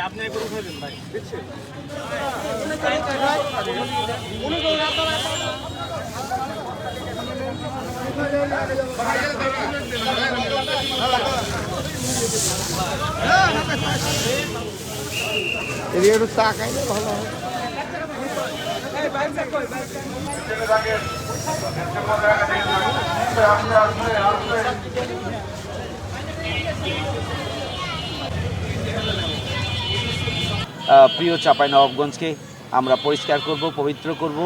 আপনি একবার উঠে দেন ভাই, দিচ্ছেন একটু চা খাইলে ভালো হয়। প্রিয় চাঁপাইনবাবগঞ্জকে আমরা পরিষ্কার করব, পবিত্র করব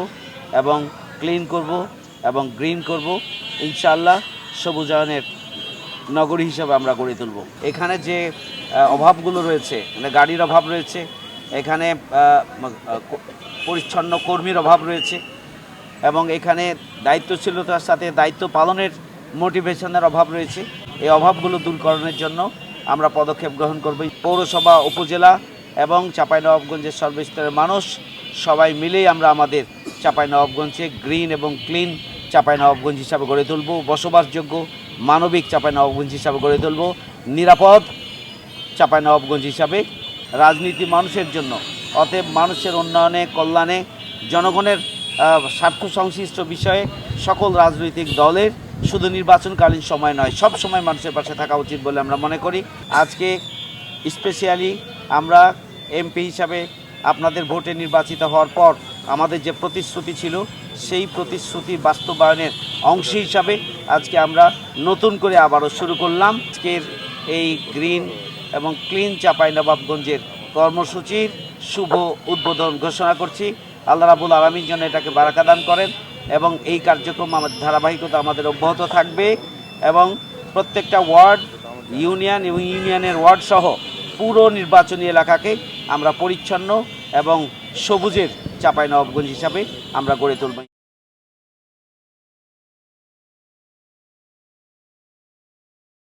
এবং ক্লিন করব এবং গ্রিন করব। ইনশাআল্লাহ সবুজায়নের নগরী হিসাবে আমরা গড়ে তুলব। এখানে যে অভাবগুলো রয়েছে, মানে গাড়ির অভাব রয়েছে, এখানে পরিচ্ছন্ন কর্মীর অভাব রয়েছে এবং এখানে দায়িত্বশীলতার সাথে দায়িত্ব পালনের মোটিভেশনের অভাব রয়েছে। এই অভাবগুলো দূরকরণের জন্য আমরা পদক্ষেপ গ্রহণ করব। পৌরসভা, উপজেলা এবং চাঁপাইনবাবগঞ্জের সর্বস্তরের মানুষ সবাই মিলেই আমরা আমাদের চাঁপাইনবাবগঞ্জে গ্রিন এবং ক্লিন চাঁপাইনবাবগঞ্জ হিসাবে গড়ে তুলব, বসবাসযোগ্য মানবিক চাঁপাইনবাবগঞ্জ হিসাবে গড়ে তুলব, নিরাপদ চাঁপাইনবাবগঞ্জ হিসাবে। রাজনীতি মানুষের জন্য, অতএব মানুষের উন্নয়নে, কল্যাণে, জনগণের স্বার্থ সংশ্লিষ্ট বিষয়ে সকল রাজনৈতিক দলের শুধু নির্বাচনকালীন সময় নয়, সব সময় মানুষের পাশে থাকা উচিত বলে আমরা মনে করি। আজকে স্পেশালি আমরা এমপি হিসাবে আপনাদের ভোটে নির্বাচিত হওয়ার পর আমাদের যে প্রতিশ্রুতি ছিল, সেই প্রতিশ্রুতির বাস্তবায়নের অংশ হিসাবে আজকে আমরা নতুন করে আবারও শুরু করলাম আজকের এই গ্রিন এবং ক্লিন চাঁপাইনবাবগঞ্জের কর্মসূচির শুভ উদ্বোধন ঘোষণা করছি। আল্লাহ রাব্বুল আলামিন যেন এটাকে বারাকা দান করেন এবং এই কার্যক্রম আমাদের ধারাবাহিকতা আমাদের অব্যাহত থাকবে এবং প্রত্যেকটা ওয়ার্ড, ইউনিয়ন এবং ইউনিয়নের ওয়ার্ড সহ পুরো নির্বাচনী এলাকাকে আমরা পরিচ্ছন্ন এবং সবুজের চাঁপাইনবাবগঞ্জ হিসাবে আমরা গড়ে তুলব।